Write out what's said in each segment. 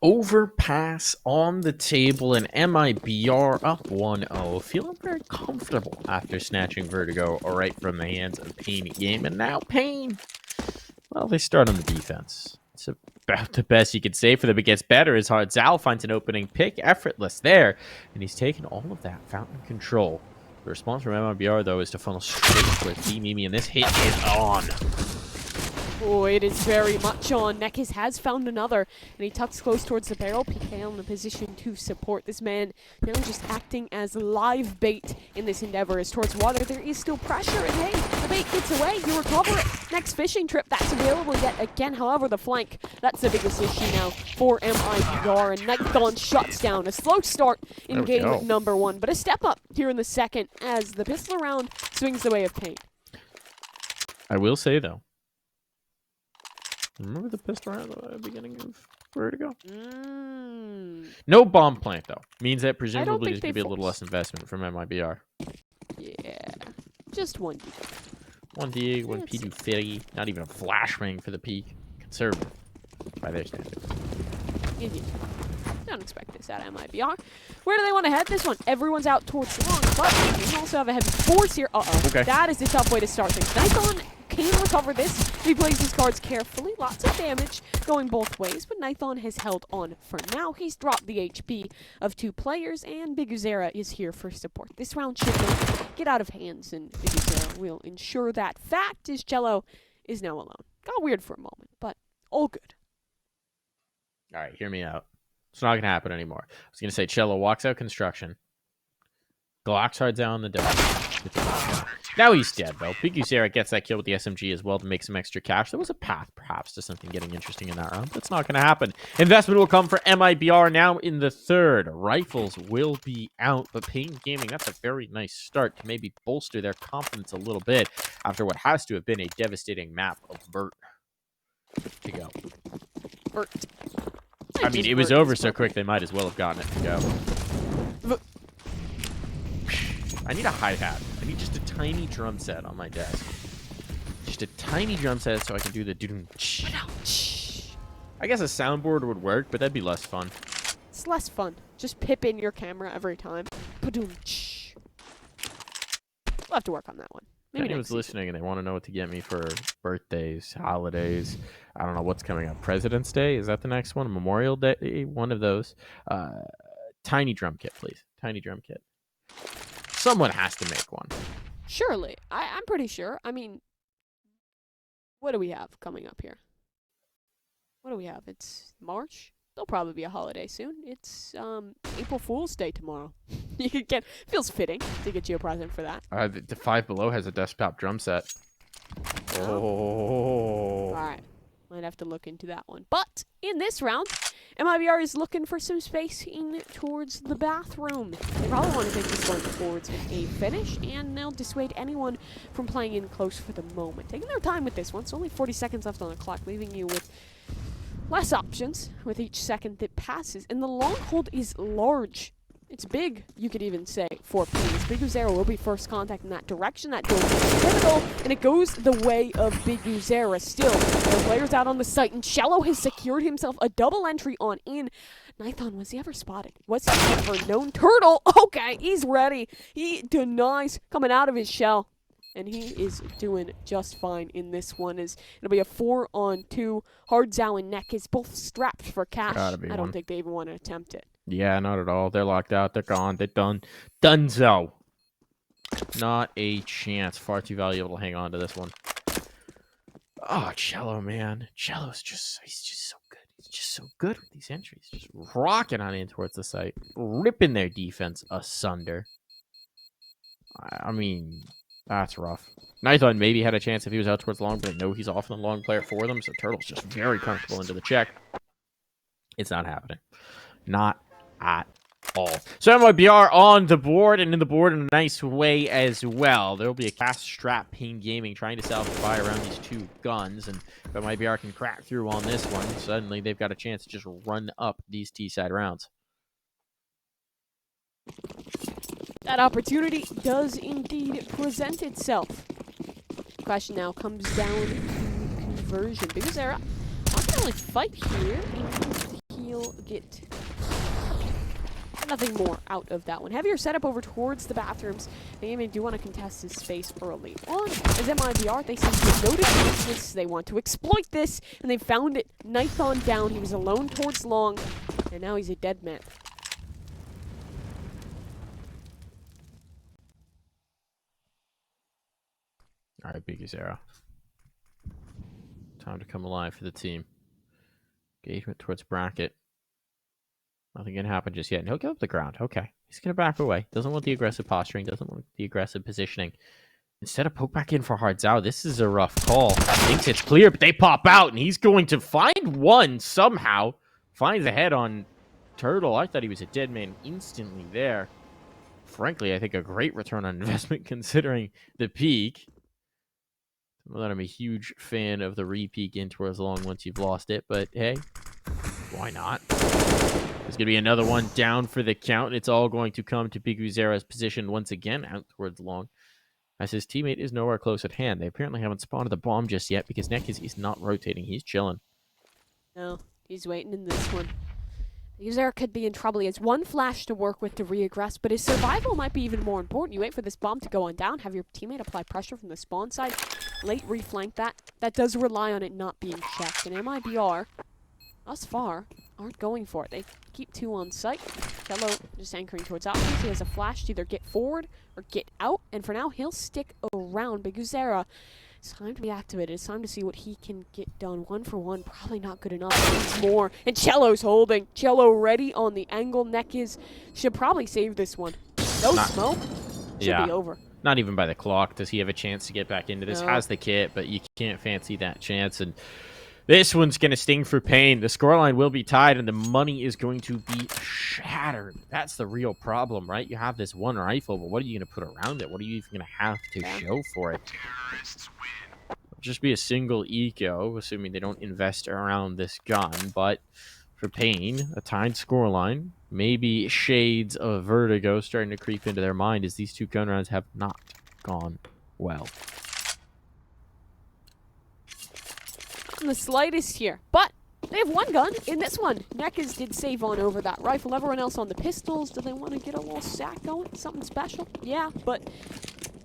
Overpass on the table and MIBR up 1-0. Feeling very comfortable after snatching Vertigo right from the hands of paiN-NEKiZ. And now paiN, well, they start on the defense. It's about the best you could say for them. It gets better as hard. Zal finds an opening pick, effortless there. And he's taken all of that fountain control. The response from MIBR, though, is to funnel straight for paiN-NEKiZ, and this hit is on. Oh, it is very much on. NEKiZ has found another, and he tucks close towards the barrel. PKL in a position to support this man. Now just acting as live bait in this endeavor as towards water. There is still pressure, and hey, the bait gets away. You recover it. Next fishing trip, that's available yet again. However, the flank, that's the biggest issue now for MIBR. And NYTHON shuts down. A slow start in game number one, but a step up here in the second as the pistol round swings the way of paiN. I will say, though, remember the pistol round at the beginning of Vertigo? No bomb plant, though. Means that presumably there's going to be a little less investment from MIBR. Yeah. Just one dig. One dig, one P250. Not even a flashbang for the peak. Conservative by their standards. Indeed. Don't expect this out of MIBR. Where do they want to head this one? Everyone's out towards long, but we also have a heavy force here. Okay. That is a tough way to start things. NYTHON can recover this. He plays his cards carefully. Lots of damage going both ways, but NYTHON has held on for now. He's dropped the HP of two players, and BigUzera is here for support. This round should get out of hands, and BigUzera will ensure that fact is chelo is now alone. Got weird for a moment, but all good. All right, hear me out. It's not going to happen anymore. I was going to say chelo walks out construction. Glocks hard down the deck. Now he's dead, though. BigUzera gets that kill with the SMG as well to make some extra cash. There was a path, perhaps, to something getting interesting in that round. That's not going to happen. Investment will come for MIBR now in the third. Rifles will be out, but paiN-NEKiZ, that's a very nice start to maybe bolster their confidence a little bit after what has to have been a devastating map of Vert to go. Vert. I mean, it was over so quick they might as well have gotten it to go. I need a hi-hat. I need just a tiny drum set on my desk. Just a tiny drum set so I can do the doo-doo. I guess a soundboard would work, but that'd be less fun. It's less fun. Just pip in your camera every time. We'll have to work on that one. Maybe anyone's listening and they want to know what to get me for birthdays, holidays. I don't know what's coming up. President's Day? Is that the next one? Memorial Day? One of those. Tiny drum kit, please. Tiny drum kit. Someone has to make one. Surely. I'm pretty sure. I mean, what do we have coming up here? What do we have? It's March? There'll probably be a holiday soon. It's April Fool's Day tomorrow. You could get feels fitting to get you a present for that. The Five Below has a desktop drum set. Oh. All right. Might have to look into that one. But in this round, MIBR is looking for some space in towards the bathroom. They probably want to take this one towards a finish, and they'll dissuade anyone from playing in close for the moment. Taking their time with this one. It's only 40 seconds left on the clock, leaving you with less options with each second that passes. And the long hold is large. It's big, you could even say, for paiN. BigUzera will be first contact in that direction. That goes pivotal, and it goes the way of BigUzera. Still, there are players out on the site, and chelo has secured himself a double entry on in. NYTHON, was he ever spotted? Was he ever known? Turtle, okay, he's ready. He denies coming out of his shell, and he is doing just fine in this one. It'll be a 4-on-2. HardZao and NEKiZ both strapped for cash. I don't think they even want to attempt it. Yeah, not at all. They're locked out. They're gone. They're done. Dunzo. Not a chance. Far too valuable to hang on to this one. Oh, chelo, man. Chelo's he's just so good. He's just so good with these entries. Just rocking on in towards the site. Ripping their defense asunder. I mean, that's rough. NYTHON maybe had a chance if he was out towards long, but I know he's often the long player for them, so Turtle's just very comfortable into the check. It's not happening. Not at all. So MIBR on the board, and in the board in a nice way as well. There will be a cast strap paiN-NEKiZ trying to salvage around these two guns, and if MIBR can crack through on this one, suddenly they've got a chance to just run up these T-side rounds. That opportunity does indeed present itself. The question now comes down to conversion. BigUzera not going to really fight here. he'll get nothing more out of that one. Heavier setup over towards the bathrooms. They do want to contest his space early on. As MIBR, they seem to notice this. They want to exploit this, and they found it. Knife on down. He was alone towards long, and now he's a dead man. All right, Biggie's era. Time to come alive for the team. Engagement towards bracket. Nothing can happen just yet. And he'll get up the ground. Okay. He's going to back away. Doesn't want the aggressive posturing. Doesn't want the aggressive positioning. Instead of poke back in for hard Zao, this is a rough call. Thinks it's clear, but they pop out, and he's going to find one somehow. Finds a head on Turtle. I thought he was a dead man instantly there. Frankly, I think a great return on investment considering the peak. Not that I'm a huge fan of the re-peek in towards long once you've lost it, but hey, why not? There's going to be another one down for the count. It's all going to come to Biguzera's position once again out towards long, as his teammate is nowhere close at hand. They apparently haven't spotted the bomb just yet because NEKiZ is not rotating. He's chilling. No, he's waiting in this one. Biguzera could be in trouble. He has one flash to work with to re-aggress, but his survival might be even more important. You wait for this bomb to go on down, have your teammate apply pressure from the spawn side, late reflank that. That does rely on it not being checked. And MIBR, thus far, aren't going for it. They keep two on site. chelo just anchoring towards options. He has a flash to either get forward or get out, and for now, he'll stick around. Biguzera, it's time to be activated. It's time to see what he can get done. 1 for 1, probably not good enough. Needs more. And chelo's holding. chelo ready on the angle. NEKiZ should probably save this one. No smoke. Should be over. Not even by the clock does he have a chance to get back into this. No. Has the kit, but you can't fancy that chance. And this one's going to sting for paiN. The scoreline will be tied, and the money is going to be shattered. That's the real problem, right? You have this one rifle, but what are you going to put around it? What are you even going to have to show for it? Just be a single eco, assuming they don't invest around this gun. But for paiN, a tied scoreline, maybe shades of vertigo starting to creep into their mind as these two gun rounds have not gone well. Not the slightest here, but they have one gun in this one. NEKiZ did save on over that rifle. Everyone else on the pistols. Do they want to get a little sack going? Something special? Yeah, but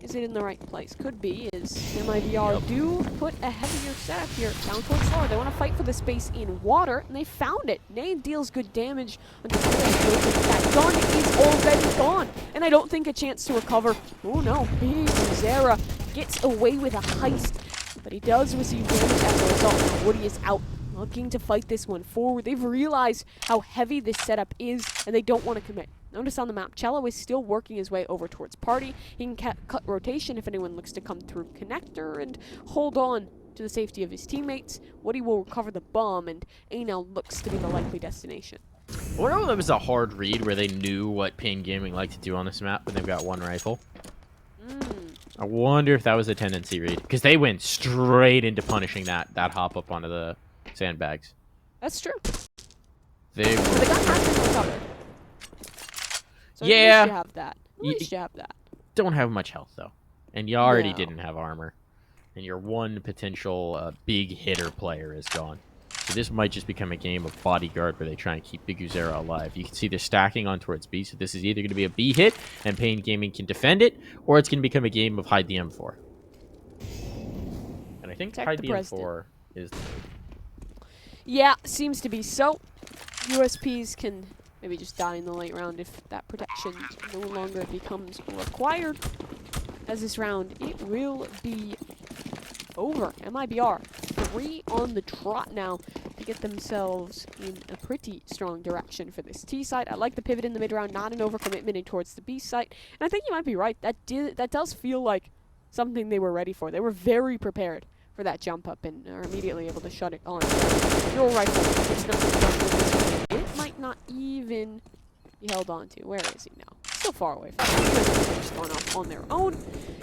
is it in the right place? Could be, as MIBR do put a heavier setup here down towards lower. They want to fight for the space in water, and they found it. Nade deals good damage until that gun is already gone, and I don't think a chance to recover. Oh no, Biguzera gets away with a heist, but he does receive damage as a result. Woody is out, looking to fight this one forward. They've realized how heavy this setup is, and they don't want to commit. Notice on the map, chelo is still working his way over towards party. He can cut rotation if anyone looks to come through connector and hold on to the safety of his teammates. Woody will recover the bomb, and A now looks to be the likely destination. I wonder if that was a hard read where they knew what paiN Gaming liked to do on this map when they've got one rifle. I wonder if that was a tendency read, because they went straight into punishing that hop up onto the sandbags. That's true. They So the gun has been recovered. So yeah. At least you have that. At least you have that. don't have much health, though. And you already didn't have armor. And your one potential big hitter player is gone. So this might just become a game of bodyguard where they try and keep Biguzera alive. You can see they're stacking on towards B, so this is either going to be a B hit, and paiN Gaming can defend it, or it's going to become a game of hide the M4. And I think hide the M4 is the move. Yeah, seems to be so. USPs can maybe just die in the late round if that protection no longer becomes required. As this round, it will be over. MIBR 3 on the trot now to get themselves in a pretty strong direction for this T site. I like the pivot in the mid round, not an overcommitment in towards the B site. And I think you might be right. That does feel like something they were ready for. They were very prepared for that jump up and are immediately able to shut it on. Your rifle, it's nothing done with this. It might not even be held on to. Where is he now? So far away from him. He's just gone off on their own.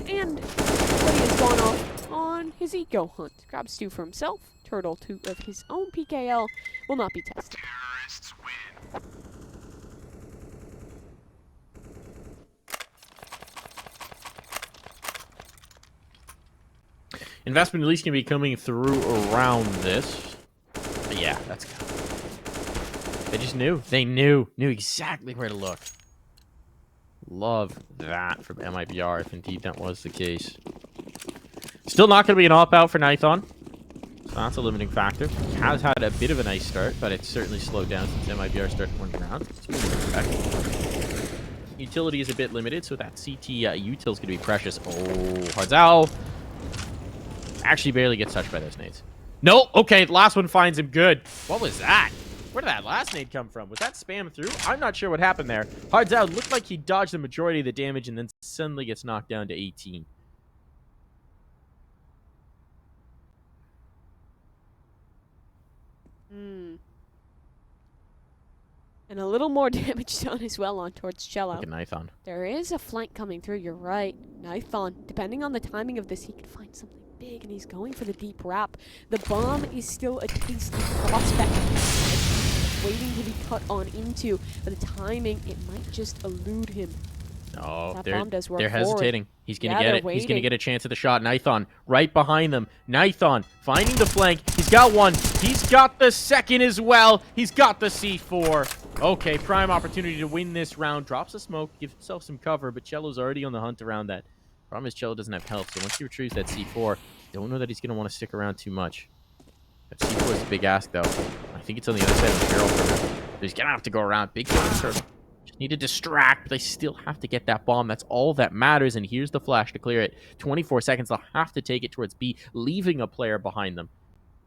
And Buddy has gone off on his eco hunt. Grabs 2 for himself. Turtle 2 of his own. PKL will not be tested. Investment at least can be coming through around this. But yeah, that's good. They just knew. They knew exactly where to look. Love that from MIBR, if indeed that was the case. Still not going to be an op-out for Nithon. So that's a limiting factor. Has had a bit of a nice start, but it's certainly slowed down since MIBR started one round. Utility is a bit limited, so that CT util is going to be precious. Oh, Hardzao actually barely gets touched by those nades. No, okay, last one finds him good. What was that? Where did that last nade come from? Was that spam through? I'm not sure what happened there. Hardzao looked like he dodged the majority of the damage and then suddenly gets knocked down to 18. And a little more damage done as well on towards chelo. Look at Nithon. There is a flank coming through, you're right. Nithon, depending on the timing of this, he could find something big, and he's going for the deep wrap. The bomb is still a tasty prospect, waiting to be cut on into, but the timing, it might just elude him. Oh, bomb does work they're hesitating. He's going to get it. Waiting. He's going to get a chance at the shot. Nithon right behind them. Nithon finding the flank. He's got one. He's got the second as well. He's got the C4. Okay, prime opportunity to win this round. Drops a smoke, gives himself some cover, but chelo's already on the hunt around that. Problem is chelo doesn't have health, so once he retrieves that C4, don't know that he's going to want to stick around too much. That C4 is a big ask, though. I think it's on the other side of the barrel for him. So he's going to have to go around. Big turtle. Just need to distract, but they still have to get that bomb. That's all that matters, and here's the flash to clear it. 24 seconds. They'll have to take it towards B, leaving a player behind them.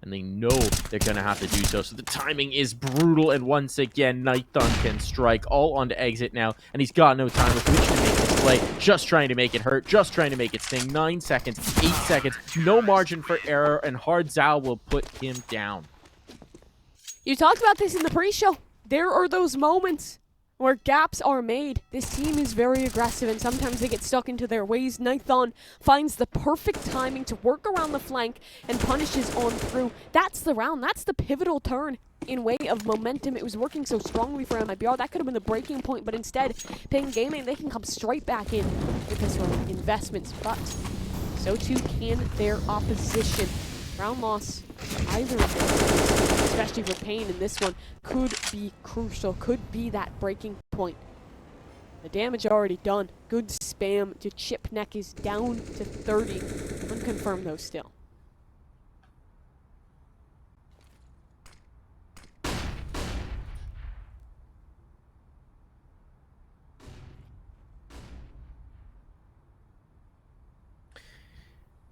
And they know they're going to have to do so. So the timing is brutal. And once again, Nithon can strike all onto exit now. And he's got no time with which to make this play. Just trying to make it hurt. Just trying to make it sting. 9 seconds. 8 seconds. No margin for error. And Hardzao will put him down. You talked about this in the pre-show. There are those moments where gaps are made. This team is very aggressive, and sometimes they get stuck into their ways. Nithon finds the perfect timing to work around the flank and punishes on through. That's the round. That's the pivotal turn in way of momentum. It was working so strongly for MIBR. That could have been the breaking point, but instead, paiN Gaming, they can come straight back in with this round investments, but so too can their opposition. Round loss, either of them, especially for paiN in this one, could be crucial, could be that breaking point. The damage already done. Good spam to chip NEKiZ down to 30. Unconfirmed though still.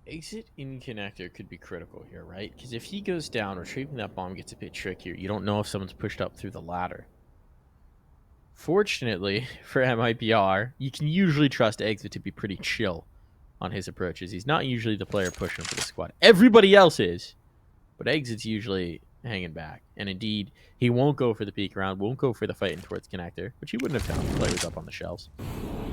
Exit in connector could be critical here, right? Because if he goes down, retrieving that bomb gets a bit trickier. You don't know if someone's pushed up through the ladder. Fortunately for MIBR, you can usually trust Exit to be pretty chill on his approaches. He's not usually the player pushing for the squad. Everybody else is, but Exit's usually hanging back. And indeed, he won't go for the peak round, won't go for the fighting towards connector, which he wouldn't have done if the player was up on the shelves.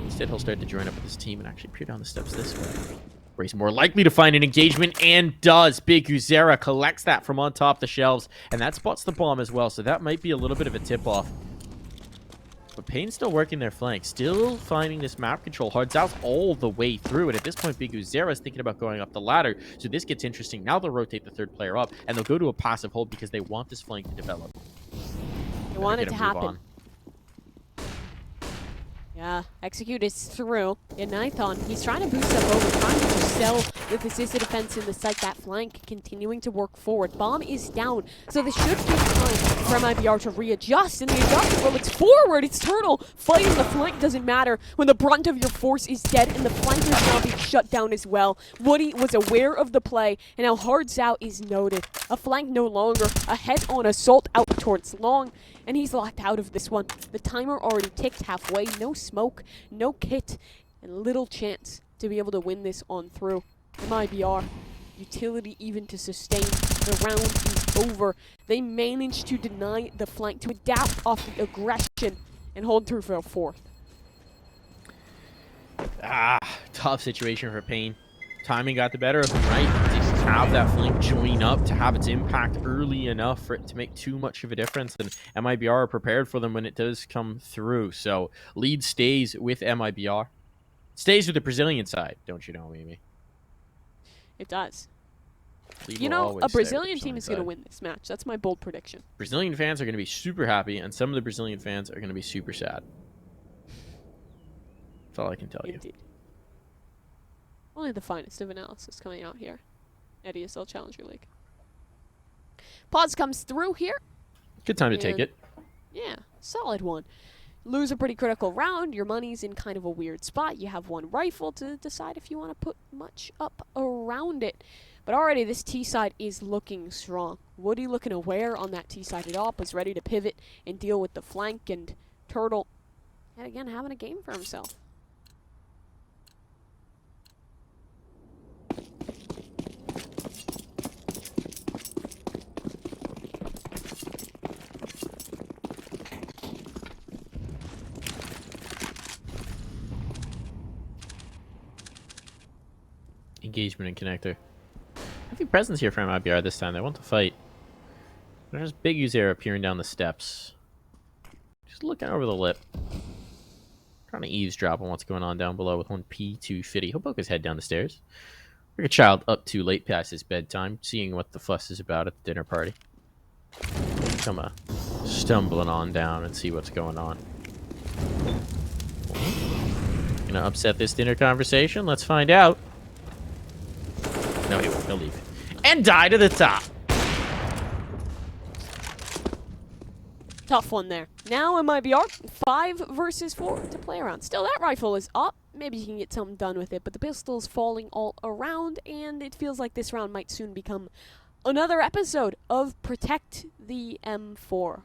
Instead, he'll start to join up with his team and actually peer down the steps this way. Where he's more likely to find an engagement, and does. Big Uzera collects that from on top the shelves, and that spots the bomb as well, so that might be a little bit of a tip-off. But paiN's still working their flank, still finding this map control. Hardzao's all the way through, and at this point, Big Uzera is thinking about going up the ladder, so this gets interesting. Now they'll rotate the third player up, and they'll go to a passive hold because they want this flank to develop. They want it to happen. Yeah, Execute is through. In Nithon, he's trying to boost up over, trying to sell with assisted defense in the site. That flank continuing to work forward. Bomb is down, so this should give time for MIBR to readjust. And the adjustment, well, it's forward. It's Turtle. Fighting the flank doesn't matter when the brunt of your force is dead and the flank is now being shut down as well. Woody was aware of the play, and now Hardzao is noted. A flank no longer. A head-on assault out towards long. And he's locked out of this one. The timer already ticked halfway. No smoke, no kit, and little chance to be able to win this on through. MIBR, utility even to sustain. The round is over. They managed to deny the flank, to adapt off the aggression, and hold through for a fourth. Tough situation for paiN. Timing got the better of him, right? To have that flank join up, to have its impact early enough for it to make too much of a difference, and MIBR are prepared for them when it does come through. So lead stays with MIBR. Stays with the Brazilian side, don't you know, Mimi? It does. Lead You will know, always a stay with the Brazilian team is going to side. win this match. That's my bold prediction. Brazilian fans are going to be super happy, and some of the Brazilian fans are going to be super sad. That's all I can tell you. Indeed. Only the finest of analysis coming out here at ESL Challenger League. Pause comes through here. Good time to take it. Yeah, solid one. Lose a pretty critical round. Your money's in kind of a weird spot. You have one rifle to decide if you want to put much up around it. But already this T-side is looking strong. Woody looking aware on that T-sided op, was ready to pivot and deal with the flank, and Turtle, yet again, having a game for himself. Engagement and connector. Heavy presence here from MIBR this time. They want to fight. There's Big User appearing down the steps. Just looking over the lip. Trying to eavesdrop on what's going on down below with 1P, 2 Fitty. He'll poke his head down the stairs. Like a child up too late past his bedtime, seeing what the fuss is about at the dinner party. Come stumbling on down and see what's going on. Gonna upset this dinner conversation? Let's find out. No, he won't. He'll leave. And die to the top. Tough one there. Now MIBR, 5 versus 4 to play around. Still, that rifle is up. Maybe you can get something done with it, but the pistol's falling all around, and it feels like this round might soon become another episode of Protect the M4.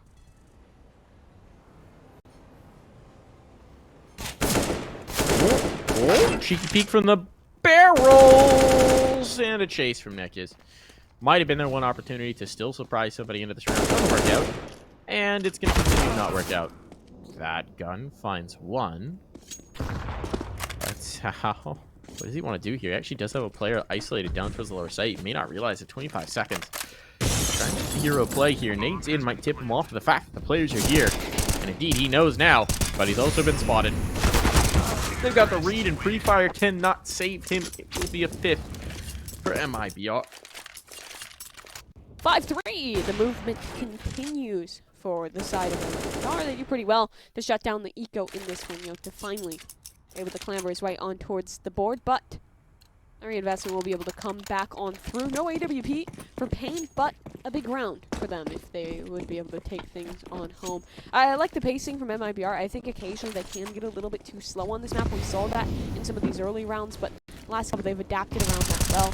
Oh, cheeky peek from the barrels, and a chase from NEKiZ. Might have been their one opportunity to still surprise somebody into this round. Doesn't work out, and it's going to continue to not work out. That gun finds one. That's how. What does he want to do here? He actually does have a player isolated down towards the lower site. He may not realize it. 25 seconds. Trying to the hero play here. Nades in might tip him off to the fact that the players are here. And indeed, he knows now, but he's also been spotted. They've got the read, and pre-fire cannot save him. It will be a 5th for MIBR. 5-3. The movement continues for the side of MIBR. They do pretty well to shut down the eco in this one. JOTA finally able to clamber his way on towards the board, but the reinvestment will be able to come back on through. No AWP for paiN, but a big round for them if they would be able to take things on home. I like the pacing from MIBR. I think occasionally they can get a little bit too slow on this map. We saw that in some of these early rounds, but last couple they've adapted around that well.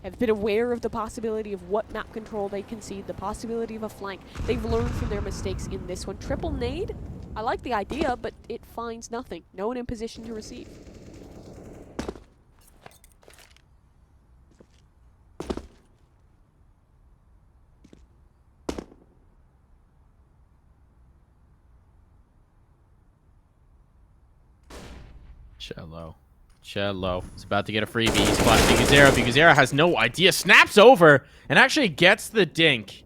Have been aware of the possibility of what map control they concede, the possibility of a flank. They've learned from their mistakes in this one. Triple nade, I like the idea, but it finds nothing. No one in position to receive. Chelo is about to get a freebie. He's spotted Bigazera. Bigazera has no idea. Snaps over and actually gets the dink.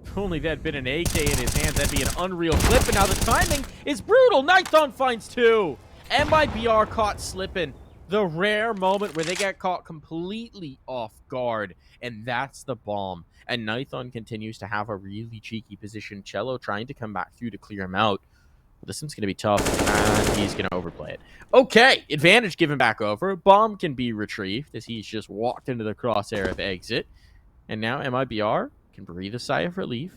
If only that had been an AK in his hands, that'd be an unreal flip. And now the timing is brutal. Nithon finds 2. MIBR caught slipping. The rare moment where they get caught completely off guard. And that's the bomb. And Nithon continues to have a really cheeky position. Chelo trying to come back through to clear him out. This one's going to be tough, and he's going to overplay it. Okay, advantage given back over. Bomb can be retrieved as he's just walked into the crosshair of exit. And now MIBR can breathe a sigh of relief,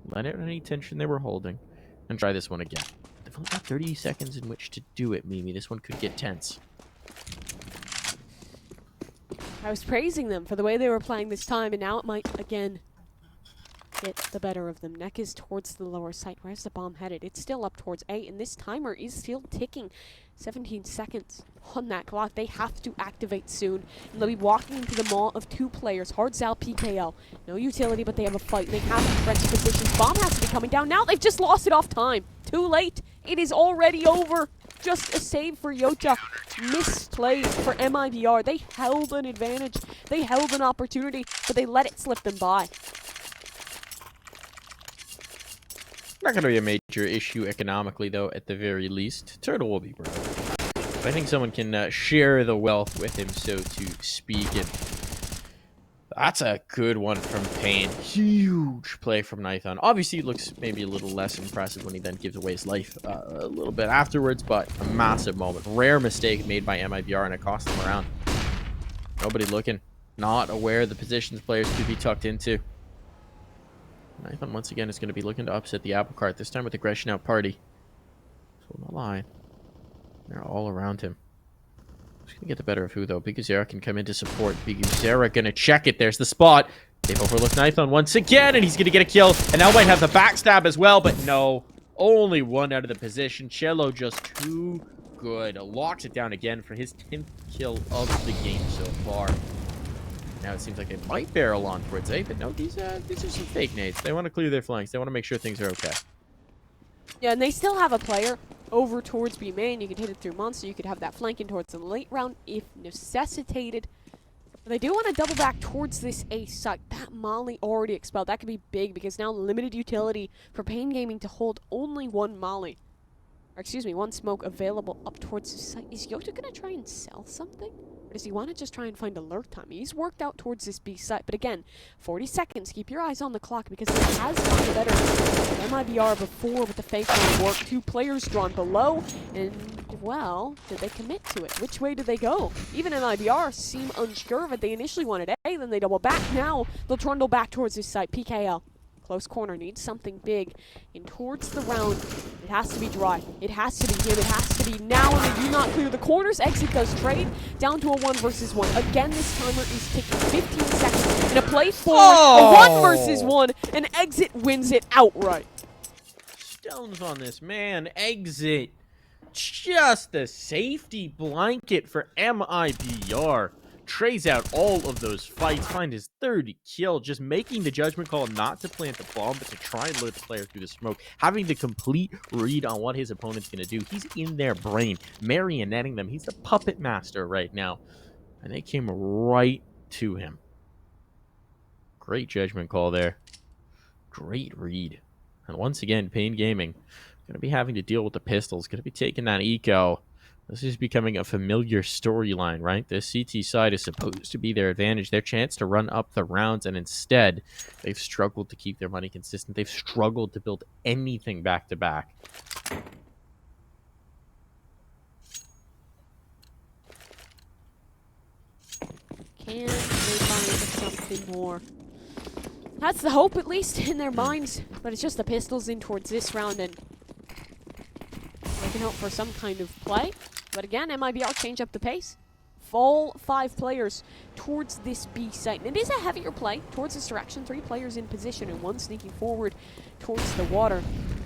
let out any tension they were holding, and try this one again. They've only got 30 seconds in which to do it, Mimi. This one could get tense. I was praising them for the way they were playing this time, and now it might, again, get the better of them. NEKiZ towards the lower site. Where's the bomb headed? It's still up towards A, and this timer is still ticking. 17 seconds on that clock. They have to activate soon, and they'll be walking into the maw of 2 players. Hard Zal, PKL. No utility, but they have a fight. They have to press positions. Bomb has to be coming down. Now they've just lost it off time. Too late. It is already over. Just a save for JOTA. Misplayed for MIBR. They held an advantage. They held an opportunity, but they let it slip them by. Not going to be a major issue economically, though, at the very least. Turtle will be broke. But I think someone can share the wealth with him, so to speak. And That's a good one from paiN. Huge play from Nithon. Obviously, it looks maybe a little less impressive when he then gives away his life a little bit afterwards, but a massive moment. Rare mistake made by MIBR, and it cost them a round. Nobody looking. Not aware the positions players could be tucked into. Nithon, once again, is going to be looking to upset the apple cart, this time with aggression out party. So, not lying. They're all around him. Who's going to get the better of who, though? Biguzera can come in to support. Biguzera going to check it. There's the spot. They've overlooked Nithon once again, and he's going to get a kill. And now might have the backstab as well, but no. Only one out of the position. Chelo just too good. Locks it down again for his 10th kill of the game so far. Now it seems like they might barrel on towards A, but no, these are some fake nades. They want to clear their flanks. They want to make sure things are okay. Yeah, and they still have a player over towards B main. You could hit it through monster. You could have that flanking towards the late round if necessitated. But they do want to double back towards this A site. That Molly already expelled. That could be big because now limited utility for paiN Gaming to hold only one Molly. Or excuse me, one smoke available up towards the site. Is JOTA going to try and sell something? Or does he want to just try and find alert time? He's worked out towards this B site. But again, 40 seconds. Keep your eyes on the clock because it has gotten better than MIBR before with the fake on work. 2 players drawn below. And, well, did they commit to it? Which way did they go? Even MIBR seem unsure of it. They initially wanted A, then they double back. Now they'll trundle back towards this site. PKL. Close corner needs something big. And towards the round, it has to be dry. It has to be him. It has to be now. And they do not clear the corners. Exit does trade down to a 1 versus 1. Again, this timer is ticking 15 seconds. And a play forward, a 1 versus 1. And Exit wins it outright. Stones on this, man. Exit. Just the safety blanket for MIBR. Trays out all of those fights, find his 3rd kill, just making the judgment call not to plant the bomb, but to try and lure the player through the smoke, having the complete read on what his opponent's going to do. He's in their brain, marionetting them. He's the puppet master right now, and they came right to him. Great judgment call there. Great read. And once again, paiN Gaming going to be having to deal with the pistols, going to be taking that eco. This is becoming a familiar storyline, right? This CT side is supposed to be their advantage, their chance to run up the rounds, and instead, they've struggled to keep their money consistent. They've struggled to build anything back-to-back. Can they find something more? That's the hope, at least, in their minds. But it's just the pistols in towards this round, and they can hope for some kind of play. But again, MIBR change up the pace. All 5 players towards this B site. And it is a heavier play towards this direction. 3 players in position and 1 sneaking forward towards the water.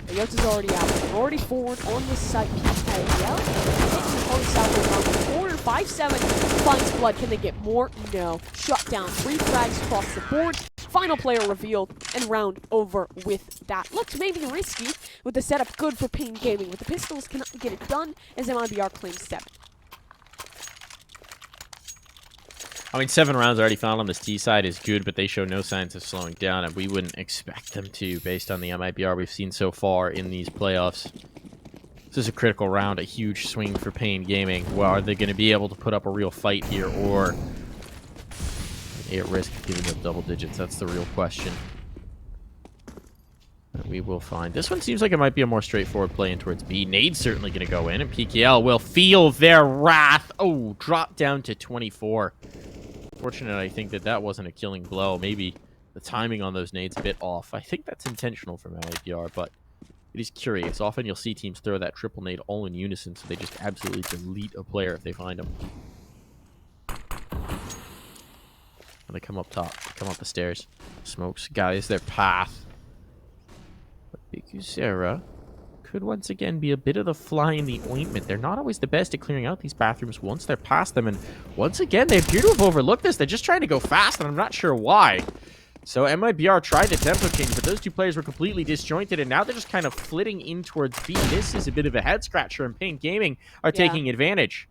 The JOTA's already out. Already forward on this site. PKL. Taking close out around the corner. 5-7 finds blood. Can they get more? No. Shut down. 3 frags across the board. Final player revealed, and round over with that. Looked maybe risky with the setup good for paiN Gaming, but the pistols cannot get it done as MIBR claims 7. I mean, 7 rounds already found on this T side is good, but they show no signs of slowing down, and we wouldn't expect them to based on the MIBR we've seen so far in these playoffs. This is a critical round, a huge swing for paiN Gaming. Well, are they going to be able to put up a real fight here, or at risk of giving up double digits? That's the real question. But we will find. This one seems like it might be a more straightforward play in towards B. Nade's certainly going to go in, and PKL will feel their wrath. Oh, drop down to 24. Fortunate, I think that wasn't a killing blow. Maybe the timing on those nades a bit off. I think that's intentional from MIBR, but it is curious. Often you'll see teams throw that triple nade all in unison, so they just absolutely delete a player if they find them. When they come up top, they come up the stairs. Smokes guys their path. But Biguzera could once again be a bit of the fly in the ointment. They're not always the best at clearing out these bathrooms once they're past them. And once again, they appear to have overlooked this. They're just trying to go fast, and I'm not sure why. So MIBR tried the tempo change, but those 2 players were completely disjointed, and now they're just kind of flitting in towards B. This is a bit of a head-scratcher, and paiN Gaming are taking advantage.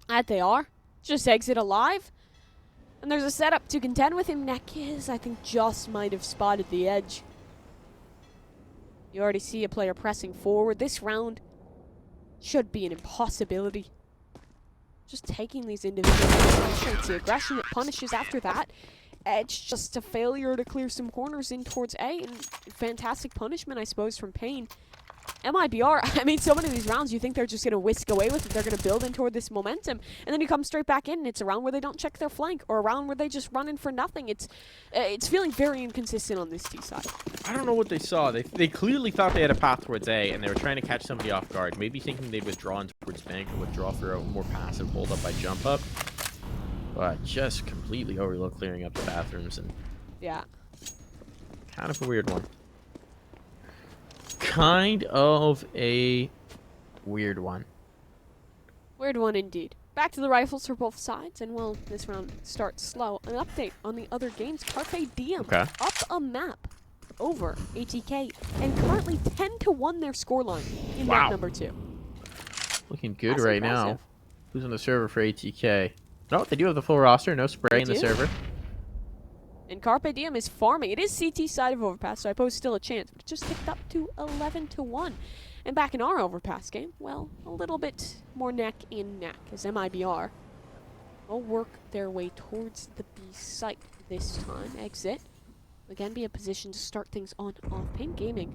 That they are. Just Exit alive. And there's a setup to contend with him. MIBR, I think, just might have spotted the edge. You already see a player pressing forward. This round should be an impossibility. Just taking these individuals, the aggression that punishes after that. edge, just a failure to clear some corners in towards A, and fantastic punishment, I suppose, from paiN. MIBR, I mean, so many of these rounds, you think they're just going to whisk away with it. They're going to build in toward this momentum. And then you come straight back in, and it's a round where they don't check their flank, or a round where they just run in for nothing. It's feeling very inconsistent on this T side. I don't know what they saw. They clearly thought they had a path towards A, and they were trying to catch somebody off guard. Maybe thinking they'd withdraw in towards bank or withdraw for a more passive hold-up by jump-up. But just completely overlooked clearing up the bathrooms. And Yeah. kind of a weird one. Kind of a weird one. Weird one indeed. Back to the rifles for both sides, and well, this round starts slow. An update on the other games. paiN-NEKiZ up a map over ATK, and currently 10-1 their scoreline in map number 2. Looking good That's right impressive. now. Who's on the server for ATK? No, they do have the full roster. No spray in the server. And paiN-NEKiZ is farming. It is CT side of Overpass, so I suppose still a chance. But it just ticked up to 11-1. And back in our Overpass game, well, a little bit more neck in neck as MIBR will work their way towards the B site this time. Exit. Again, be a position to start things on off. paiN Gaming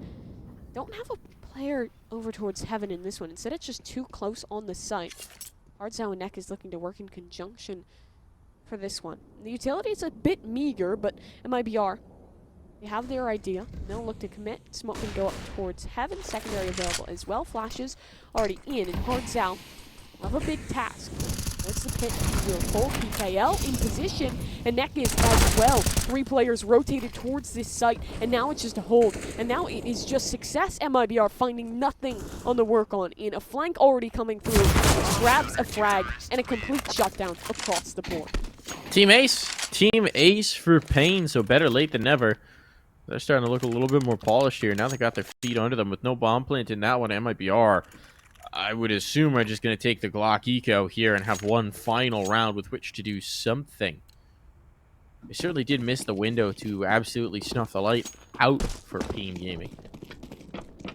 don't have a player over towards heaven in this one. Instead, it's just too close on the site. HardZao and NEK is looking to work in conjunction for this one. The utility is a bit meager, but MIBR, they have their idea. They'll look to commit. Smoke can go up towards heaven. Secondary available as well. Flashes already in, and HardZao have a big task. Towards the pit, he will hold PKL in position, and NEKiZ as well. 3 players rotated towards this site, and now it's just a hold. And now it is just success. MIBR finding nothing on the work on in. A flank already coming through, grabs a frag, and a complete shutdown across the board. Team Ace for paiN, so better late than never. They're starting to look a little bit more polished here. Now they got their feet under them with no bomb plant in that one. MIBR, I would assume, are just going to take the Glock Eco here and have one final round with which to do something. They certainly did miss the window to absolutely snuff the light out for paiN Gaming.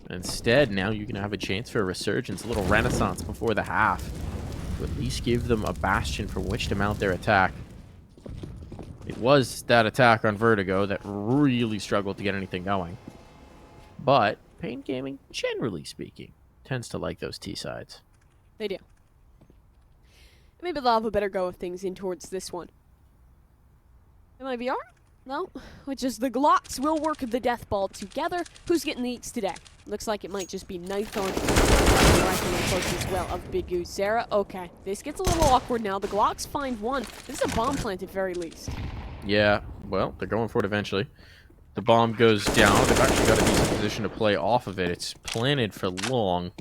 Instead, now you can have a chance for a resurgence, a little renaissance before the half, to at least give them a bastion from which to mount their attack. It was that attack on Vertigo that really struggled to get anything going. But paiN Gaming, generally speaking, tends to like those T-sides. They do. Maybe they'll have a better go of things in towards this one. MIBR? No, which is the Glocks will work the death ball together. Who's getting the eats today? Looks like it might just be Nithon as well of Big Uzera. Okay, this gets a little awkward now. The Glocks find one. This is a bomb plant at very least. Yeah, well, they're going for it eventually. The bomb goes down. They've actually got a decent position to play off of it. It's planted for long.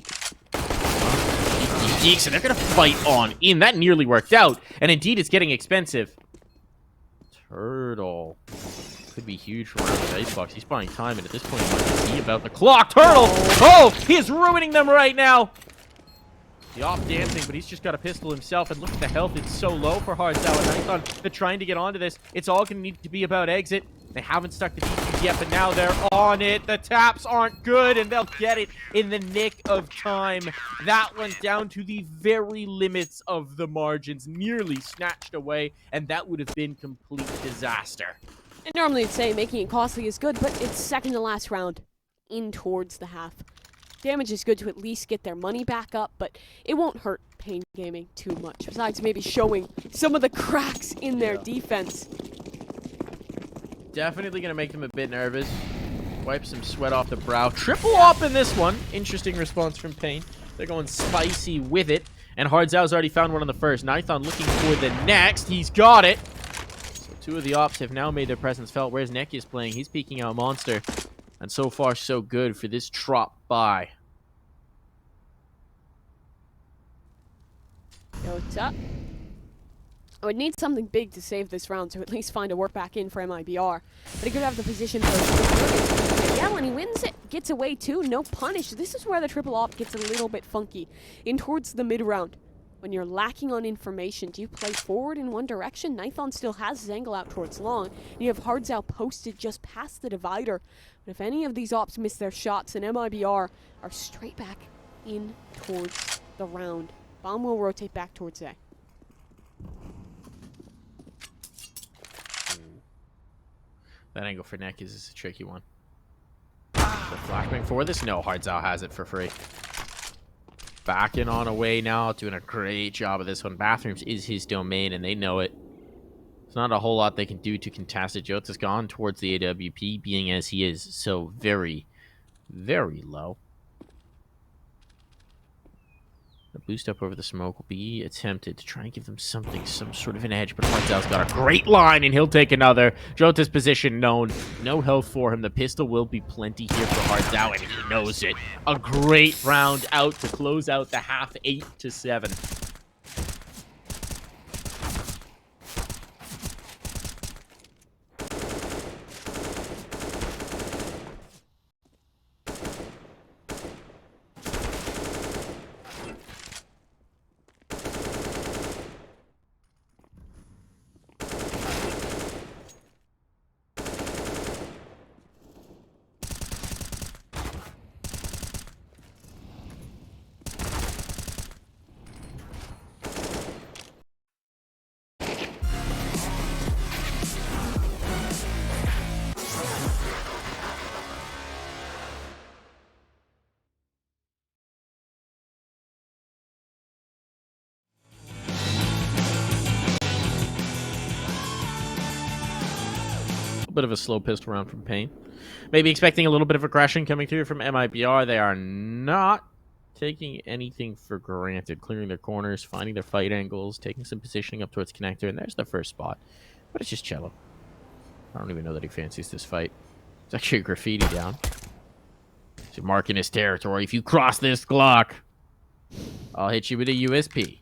Geeks, and they're going to fight on in. That nearly worked out. And indeed, it's getting expensive. Turtle. Could be huge for one of the Icebox. He's buying time, and at this point, he's see about the clock. Turtle! Oh, he is ruining them right now. The off dancing, but he's just got a pistol himself, and look at the health. It's so low for HardZao and Nithon. They're trying to get onto this. It's all going to need to be about exit. They haven't stuck the defuse yet, but now they're on it. The taps aren't good, and they'll get it in the nick of time. That went down to the very limits of the margins, nearly snatched away, and that would have been complete disaster. And normally I'd say making it costly is good, but it's second to last round in towards the half. Damage is good to at least get their money back up, but it won't hurt paiN Gaming too much, besides maybe showing some of the cracks in their defense. Definitely going to make them a bit nervous. Wipe some sweat off the brow. Triple op in this one. Interesting response from paiN. They're going spicy with it. And HardZao's already found one on the first. Nithon looking for the next. He's got it. So 2 of the ops have now made their presence felt. Whereas NEKiZ playing? He's peeking out Monster. And so far, so good for this drop by. JOTA. I would need something big to save this round, so at least find a work back in for MIBR. But he could have the position for yeah, when he wins it, gets away too, no punish. This is where the triple op gets a little bit funky. In towards the mid round, when you're lacking on information, do you play forward in one direction? Nithon still has his angle out towards long, and you have HardZao posted just past the divider. But if any of these ops miss their shots, then MIBR are straight back in towards the round. Bomb will rotate back towards A. That angle for NEKiZ is a tricky one. The flashbang for this? No, Hardzao has it for free. Backing on away now, doing a great job of this one. Bathrooms is his domain, and they know it. There's not a whole lot they can do to contest it. JOTA's gone towards the AWP, being as he is so very, very low. The boost up over the smoke will be attempted to try and give them something, some sort of an edge, but Hardzao's got a great line, and he'll take another. JOTA's position known. No health for him. The pistol will be plenty here for Hardzao, and he knows it. A great round out to close out the half, 8-7. Bit of a slow pistol round from paiN. Maybe expecting a little bit of aggression coming through from MIBR. They are not taking anything for granted. Clearing their corners, finding their fight angles, taking some positioning up towards connector, and there's the first spot. But it's just chelo. I don't even know that he fancies this fight. It's actually a graffiti down. He's marking his territory. If you cross this Glock, I'll hit you with a USP.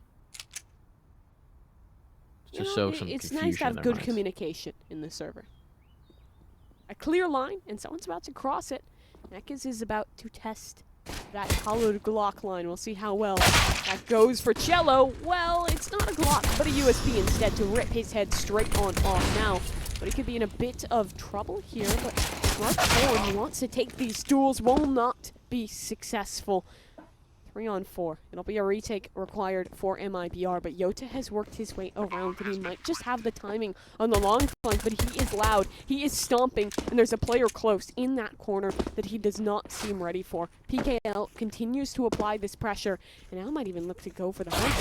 Just so some it's confusion nice to have in their good minds. communication in the server. A clear line, and someone's about to cross it. NEKiZ is about to test that hollowed Glock line. We'll see how well that goes for chelo. Well, it's not a Glock, but a USB instead to rip his head straight on off now. But he could be in a bit of trouble here, but Smart forward, he wants to take these duels, will not be successful. 3-on-4. It'll be a retake required for MIBR, but JOTA has worked his way around, and he might just have the timing on the long flank, but he is loud, he is stomping, and there's a player close in that corner that he does not seem ready for. PKL continues to apply this pressure, and now might even look to go for the hard.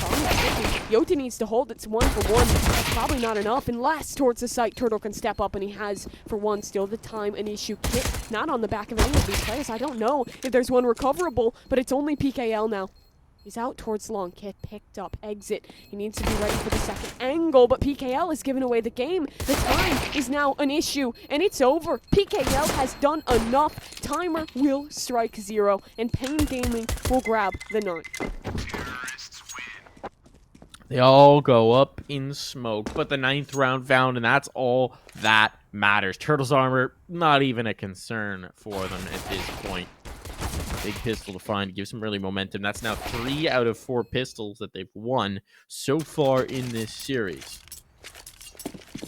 JOTA needs to hold, it's 1-for-1. That's probably not enough, unless towards the site, Turtle can step up, and he has, for one, still the time and issue kit. Not on the back of any of these players. I don't know if there's one recoverable, but it's only PKL now. He's out towards long. Kit picked up. Exit. He needs to be ready for the second angle, but PKL has given away the game. The time is now an issue, and it's over. PKL has done enough. Timer will strike 0, and paiN Gaming will grab the 9. They all go up in smoke, but the 9th round found, and that's all that matters. Turtle's armor, not even a concern for them at this point. Big pistol to find, gives them early momentum. That's now 3 out of 4 pistols that they've won so far in this series.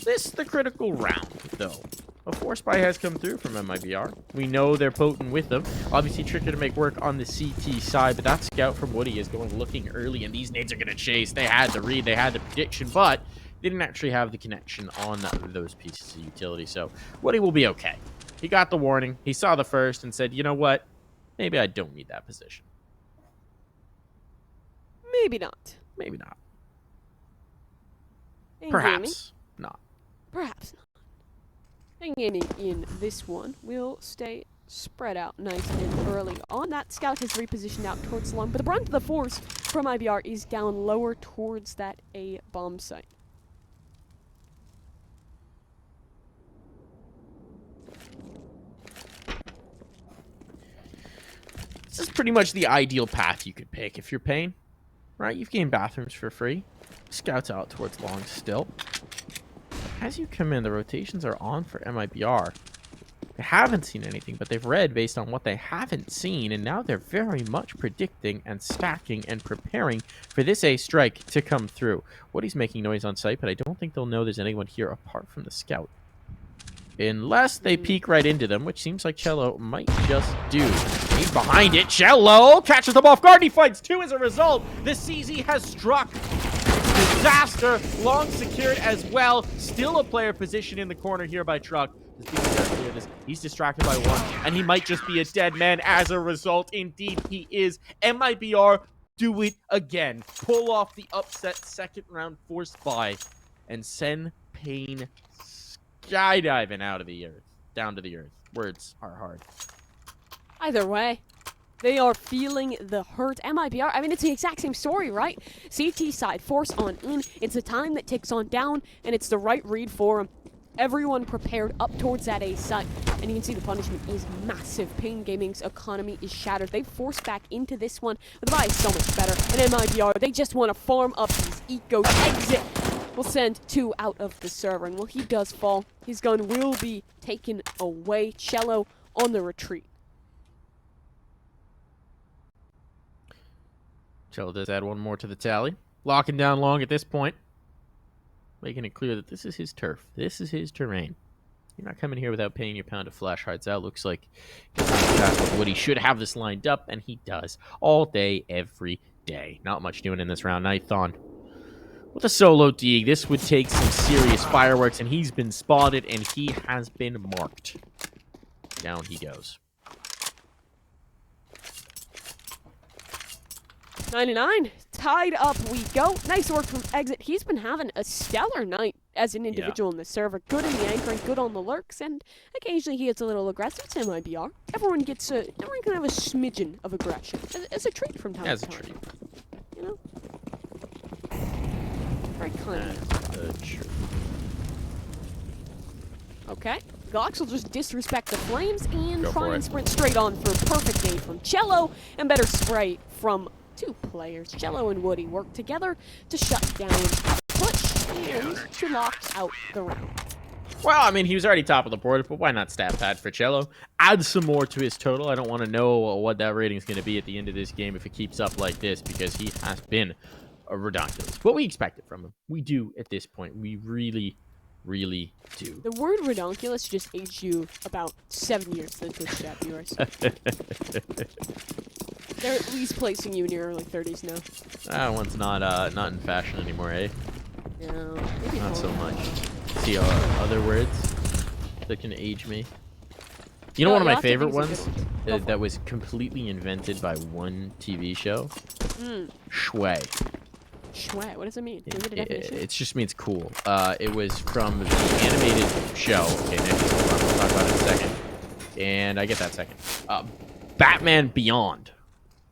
This is the critical round, though. A 4-spy has come through from MIBR. We know they're potent with them. Obviously, tricky to make work on the CT side, but that scout from Woody is going looking early, and these nades are going to chase. They had the read, they had the prediction, but they didn't actually have the connection on those pieces of utility. So Woody will be okay. He got the warning. He saw the first and said, you know what? Maybe I don't need that position. Maybe not. Maybe not. paiN Perhaps not. Perhaps not. paiN Gaming in this one will stay spread out nice and early on. That scout has repositioned out towards long, but the brunt of the force from IBR is down lower towards that A bomb site. This is pretty much the ideal path you could pick if you're paiN, right? You've gained bathrooms for free. Scouts out towards long still. As you come in, the rotations are on for MIBR. They haven't seen anything, but they've read based on what they haven't seen, and now they're very much predicting and stacking and preparing for this A strike to come through. Woody's making noise on site, but I don't think they'll know there's anyone here apart from the scout. Unless they peek right into them, which seems like chelo might just do. He's behind it. Chelo catches them off guard. He fights 2 as a result. The CZ has struck. disaster. Long secured as well. Still a player position in the corner here by Truck. He's distracted by one, and he might just be a dead man as a result. Indeed, he is. MIBR do it again. Pull off the upset second round forced buy and send paiN skydiving out of the earth. Down to the earth. Words are hard. Either way, they are feeling the hurt. MIBR, I mean, it's the exact same story, right? CT side, force on in. It's the time that ticks on down, and it's the right read for him. Everyone prepared up towards that A site, and you can see the punishment is massive. paiN Gaming's economy is shattered. They forced back into this one, but the buy is so much better. And MIBR, they just want to farm up these ecos. Exit will send 2 out of the server, and while he does fall, his gun will be taken away. chelo on the retreat. chelo does add one more to the tally. Locking down long at this point. Making it clear that this is his turf. This is his terrain. You're not coming here without paying your pound of flash hearts out. Looks like Woody should have this lined up, and he does. All day, every day. Not much doing in this round. Nithon with a solo dig. This would take some serious fireworks, and he's been spotted, and he has been marked. Down he goes. 99. Tied up we go. Nice work from Exit. He's been having a stellar night as an individual in the server. Good in the anchoring, good on the lurks, and occasionally he gets a little aggressive. It's MIBR. Everyone can have a smidgen of aggression as a treat from time to time. As a treat. You know? Very kind. Okay. Gox will just disrespect the flames and try and sprint straight on for a perfect aid from chelo and better spray from 2 players. chelo and Woody work together to shut down the push and to lock out the round. Well, I mean, he was already top of the board, but why not stat pad for chelo? Add some more to his total. I don't want to know what that rating is going to be at the end of this game if it keeps up like this, because he has been a ridiculous. What we expected from him. We do at this point. We really do. The word redonkulous just aged you about 7 years since Twitch chat viewers. They're at least placing you in your early 30s now. That one's not in fashion anymore, eh? No, maybe not so much. See other words that can age me. You know, one of my favorite ones that was completely invented by one TV show? Shui. Shui, what does it mean? Give me the definition. It just means cool. It was from the animated show. Okay, next, we'll talk about it in a second. And I get that second. Batman Beyond.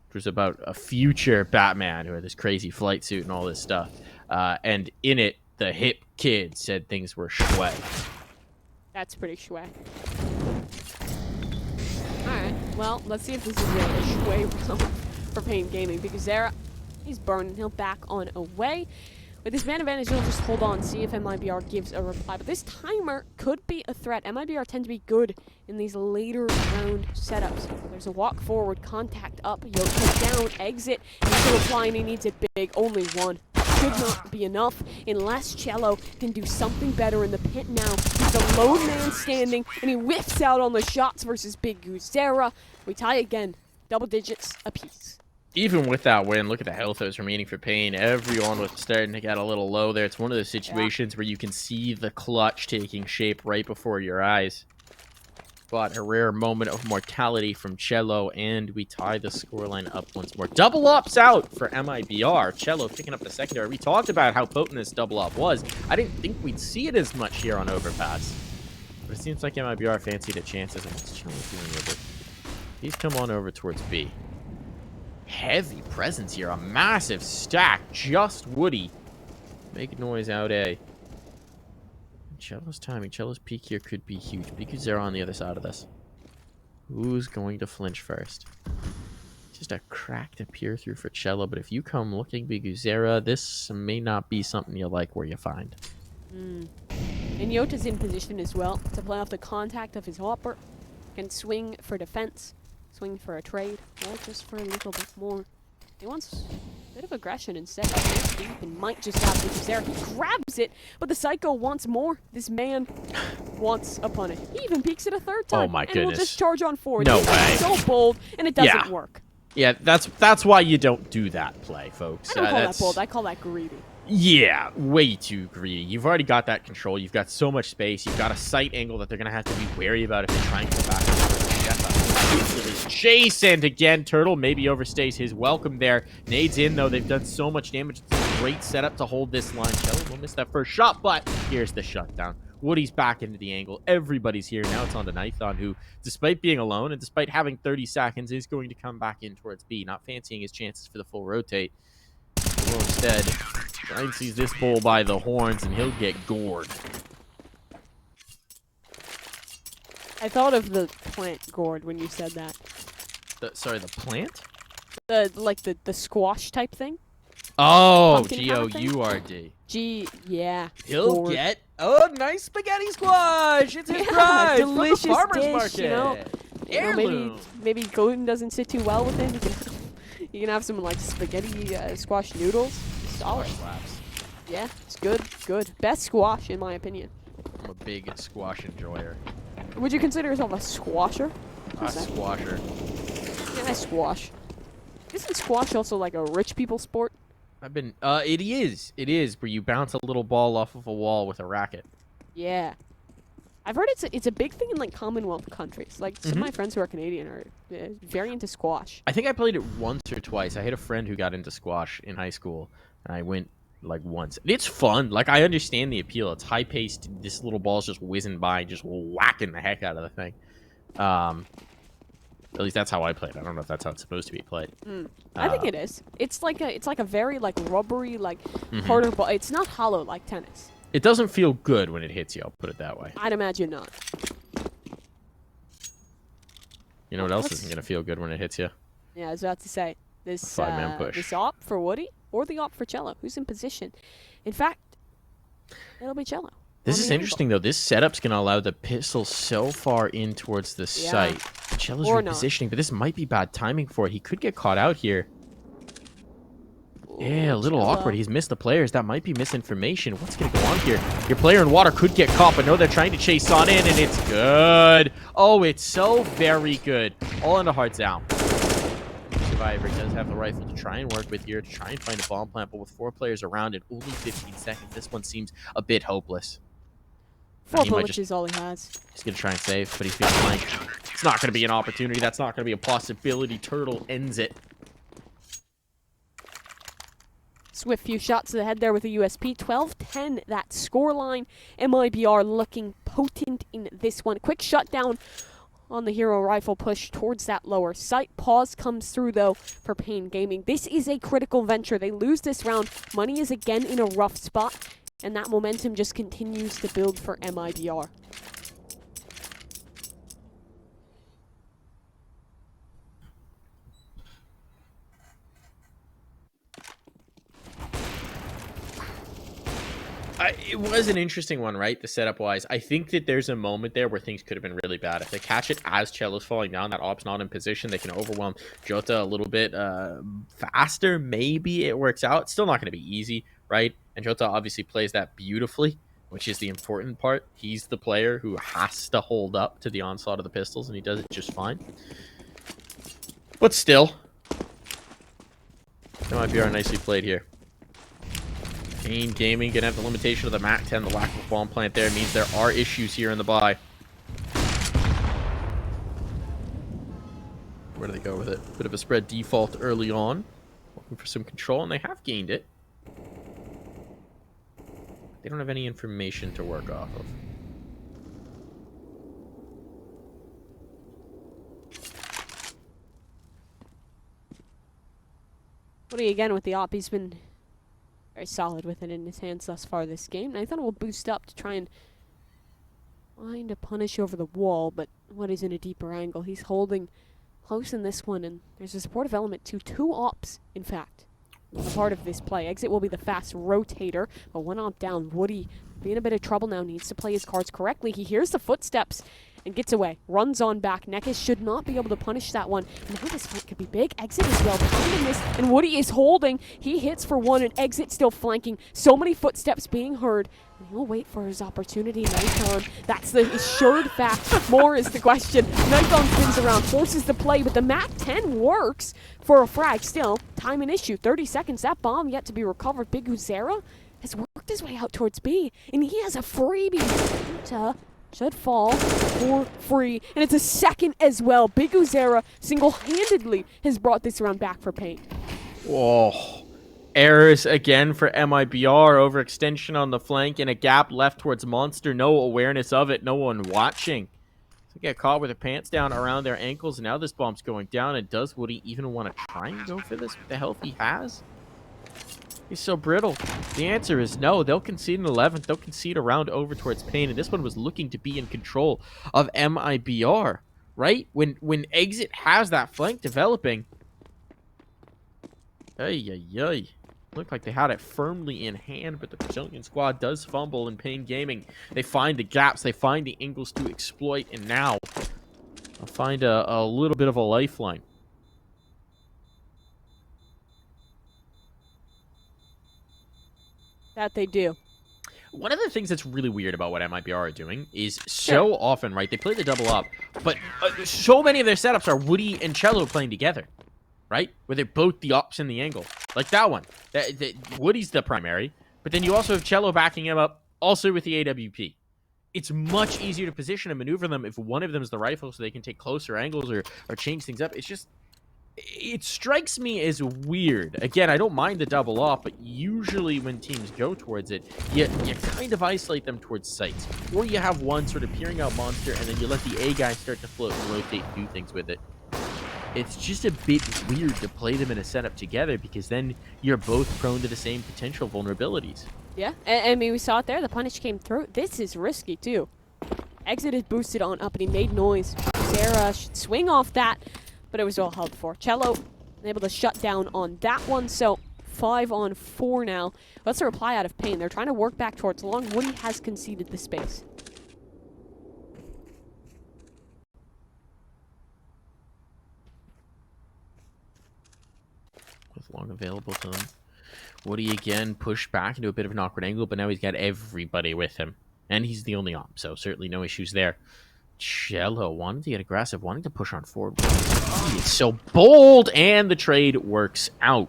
It was about a future Batman who had this crazy flight suit and all this stuff. And in it, the hip kid said things were shui. That's pretty shui. Alright, well, let's see if this is a shui round for paiN Gaming, because he's burning. He'll back on away. With his man advantage, he'll just hold on, see if MIBR gives a reply. But this timer could be a threat. MIBR tend to be good in these later round setups. There's a walk forward, contact up, JOTA down, exit. He's still applying, he needs it big. Only one. Should not be enough unless chelo can do something better in the pit now. He's a lone man standing, and he whiffs out on the shots versus Big Guzera. We tie again. Double digits apiece. Even with that win, look at the health that was remaining for paiN. Everyone was starting to get a little low there. It's one of those situations where you can see the clutch taking shape right before your eyes. But a rare moment of mortality from chelo, and we tie the scoreline up once more. Double ups out for MIBR. chelo picking up the secondary. We talked about how potent this double up was. I didn't think we'd see it as much here on Overpass. But it seems like MIBR fancied the chances. And what's chelo doing with it? He's come on over towards B. Heavy presence here, a massive stack. Just Woody. Make noise out A. chelo's timing, chelo's peak here could be huge. Big Guzera on the other side of this. Who's going to flinch first? Just a crack to peer through for chelo, but if you come looking Big Guzera, this may not be something you like where you find. And JOTA's in position as well to play off the contact of his hopper. Can swing for defense. Swing for a trade, or just for a little bit more. He wants a bit of aggression instead. He's deep and might just have Big Guzera. He grabs it, but the Psycho wants more. This man wants a punish. He even peeks it a third time. Oh my goodness. And will just charge on forward. No way. So bold, and it doesn't work. Yeah, that's why you don't do that play, folks. I don't call that bold. I call that greedy. Yeah, way too greedy. You've already got that control. You've got so much space. You've got a sight angle that they're going to have to be wary about if they try and come back. Chase, and again, Turtle maybe overstays his welcome there. Nades in, though. They've done so much damage. It's a great setup to hold this line. chelo will miss that first shot, but here's the shutdown. Woody's back into the angle. Everybody's here. Now it's on to Knifethon, who, despite being alone and despite having 30 seconds, is going to come back in towards B, not fancying his chances for the full rotate. Well, instead, Giant sees this bull by the horns, and he'll get gored. I thought of the plant gourd when you said that. Sorry, the plant? The squash type thing. Oh, Pumpkin kind of thing? G-O-U-R-D. Yeah. He'll gourd. get nice spaghetti squash. It's his Yeah, prize from the delicious farmer's dish, market. you know. Heirloom. Maybe gluten doesn't sit too well with it. You can have some like spaghetti squash noodles. Solid. Slaps. Yeah, it's good. Good. Best squash in my opinion. I'm a big squash enjoyer. Would you consider yourself a squasher? A squasher. Yeah, I squash. Isn't squash also like a rich people sport? I've been. It is where you bounce a little ball off of a wall with a racket. Yeah. I've heard it's a big thing in like Commonwealth countries. Like some of my friends who are Canadian are very into squash. I think I played it once or twice. I had a friend who got into squash in high school, and I went like once. It's fun. Like I understand the appeal. It's high paced. This little ball's just whizzing by, just whacking the heck out of the thing. At least that's how I played. I don't know if that's how it's supposed to be played. I think it is. It's like a very like rubbery like harder ball. It's not hollow like tennis. It doesn't feel good when it hits you. I'll put it that way. I'd imagine not. You know what else isn't gonna feel good when it hits you? Yeah, I was about to say this. Five-man push. This op for Woody or the op for chelo. Who's in position? In fact, it'll be chelo. This is interesting, though. This setup's going to allow the pistol so far in towards the site. Chelo's repositioning, but this might be bad timing for it. He could get caught out here. Yeah, a little awkward. He's missed the players. That might be misinformation. What's going to go on here? Your player in water could get caught, but no, they're trying to chase on in, and it's good. Oh, it's so very good. All into hard down. Survivor does have the rifle to try and work with here, to try and find a bomb plant, but with 4 players around and only 15 seconds, this one seems a bit hopeless. 4 bullets is all he has. He's going to try and save, but he feels like it's not going to be an opportunity. That's not going to be a possibility. Turtle ends it. Swift few shots to the head there with a USP. 12-10, that scoreline. MIBR looking potent in this one. Quick shutdown on the hero rifle push towards that lower site. Pause comes through, though, for paiN Gaming. This is a critical venture. They lose this round. Money is again in a rough spot, and that momentum just continues to build for MIBR. It was an interesting one, right? The setup-wise. I think that there's a moment there where things could have been really bad. If they catch it as chelo's falling down, that op's not in position, they can overwhelm JOTA a little bit faster. Maybe it works out. It's still not going to be easy, right? And JOTA obviously plays that beautifully, which is the important part. He's the player who has to hold up to the onslaught of the pistols, and he does it just fine. But still, MIBR nicely played here. paiN Gaming gonna have the limitation of the MAC-10. The lack of a bomb plant there means there are issues here in the buy. Where do they go with it? Bit of a spread default early on. Looking for some control, and they have gained it. They don't have any information to work off of. Woody again with the op. He's been very solid with it in his hands thus far this game. And I thought it will boost up to try and find a punish over the wall, but Woody's in a deeper angle. He's holding close in this one, and there's a supportive element to 2 ops, in fact, a part of this play. Exit will be the fast rotator, but 1 op down. Woody be in a bit of trouble now, needs to play his cards correctly. He hears the footsteps, and gets away. Runs on back. NEKiZ should not be able to punish that one. And now this fight could be big. Exit as well, pounding this, and Woody is holding. He hits for one, and Exit still flanking. So many footsteps being heard. And he'll wait for his opportunity. Nighton, that's the assured fact. More is the question. Nighton spins around, forces the play, but the MAC-10 works for a frag. Still, time an issue. 30 seconds. That bomb yet to be recovered. Big Uzera has worked his way out towards B, and he has a freebie. JOTA should fall for free, and it's a second as well. Big Uzera single-handedly has brought this round back for paiN. Oh, errors again for MIBR. Overextension on the flank and a gap left towards Monster. No awareness of it. No one watching. They get caught with their pants down around their ankles. Now this bomb's going down. And does Woody even want to try and go for this with the health he has? He's so brittle. The answer is no. They'll concede an 11th. They'll concede a round over towards paiN. And this one was looking to be in control of MIBR, right? When Exit has that flank developing. Ay. Looked like they had it firmly in hand, but the Brazilian squad does fumble, and paiN Gaming, they find the gaps, they find the angles to exploit, and now they'll find a little bit of a lifeline. That they do. One of the things that's really weird about what MIBR are doing is so often, right, they play the double up, but so many of their setups are Woody and Chelo playing together, right? Where they're both the ops and the angle. Like that one. Woody's the primary, but then you also have Chelo backing him up, also with the AWP. It's much easier to position and maneuver them if one of them is the rifle so they can take closer angles or change things up. It's just... It strikes me as weird. Again, I don't mind the double off, but usually when teams go towards it, you kind of isolate them towards sites. Or you have one sort of peering out Monster, and then you let the A guy start to float and rotate and do things with it. It's just a bit weird to play them in a setup together, because then you're both prone to the same potential vulnerabilities. Yeah, I mean, we saw it there. The punish came through. This is risky, too. Exit is boosted on up, and he made noise. Sarah should swing off that, but it was all held for. Chelo able to shut down on that one, so 5 on 4 now. That's a reply out of paiN. They're trying to work back towards long. Woody has conceded the space. With long available to them. Woody again pushed back into a bit of an awkward angle, but now he's got everybody with him. And he's the only op, so certainly no issues there. Chelo wanted to get aggressive, wanting to push on forward. He is so bold, and the trade works out.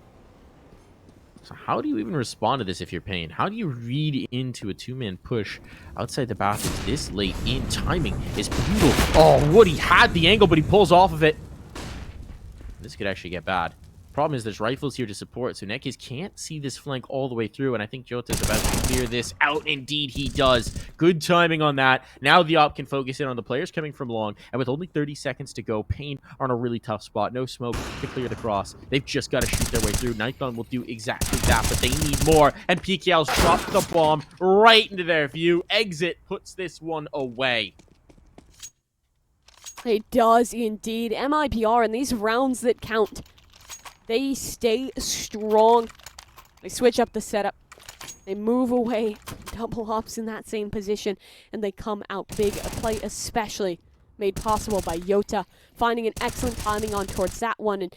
So how do you even respond to this if you're paiN? How do you read into a two-man push outside the bathroom this late in? Timing is brutal. Oh, Woody had the angle, but he pulls off of it. This could actually get bad. Problem is there's rifles here to support, so NEKiZ can't see this flank all the way through, and I think JOTA is about to clear this out. Indeed, he does. Good timing on that. Now the op can focus in on the players coming from long, and with only 30 seconds to go, paiN are in a really tough spot. No smoke to clear the cross. They've just got to shoot their way through. Nighton will do exactly that, but they need more, and PKL's dropped the bomb right into their view. Exit puts this one away. It does indeed. MIBR in these rounds that count, they stay strong. They switch up the setup. They move away. Double ops in that same position. And they come out big. A play especially made possible by JOTA. Finding an excellent timing on towards that one. And,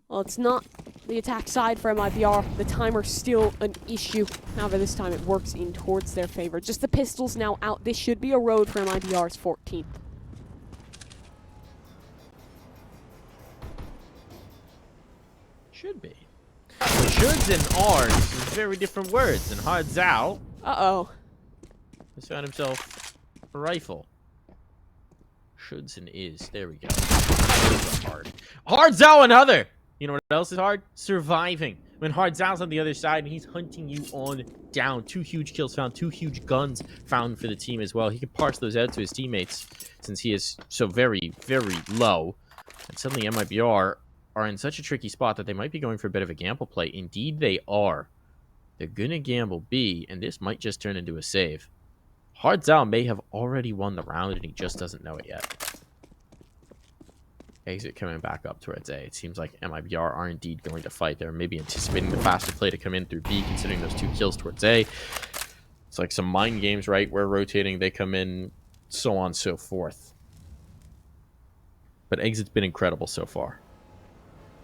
well, it's not the attack side for MIBR. The timer's still an issue. However, this time it works in towards their favor. Just the pistols now out. This should be a road for MIBR's 14th. Should be. Shoulds and R's is very different words. And Hard Zhao has found himself a rifle. Shoulds and is. There we go. Hard. Hard Zhao another. You know what else is hard? Surviving. When Hard Zhao's on the other side and he's hunting you on down. 2 huge kills found. 2 huge guns found for the team as well. He can parse those out to his teammates since he is so very, very low. And suddenly MIBR are in such a tricky spot that they might be going for a bit of a gamble play. Indeed, they are. They're gonna gamble B, and this might just turn into a save. Hard Zhao may have already won the round, and he just doesn't know it yet. Exit coming back up towards A. It seems like MIBR are indeed going to fight. They're maybe anticipating the faster play to come in through B, considering those 2 kills towards A. It's like some mind games, right? We're rotating, they come in, so on and so forth. but Exit's been incredible so far.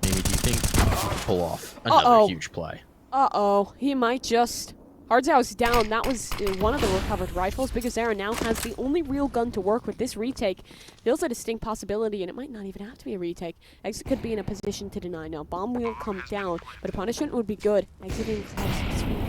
Maybe do you think he can pull off another huge play? Uh-oh. He might just... Hardzow's down. That was one of the recovered rifles. BIGoZera now has the only real gun to work with. This retake feels a distinct possibility, and it might not even have to be a retake. Exit could be in a position to deny. Now, bomb will come down, but a punishment would be good. Exiting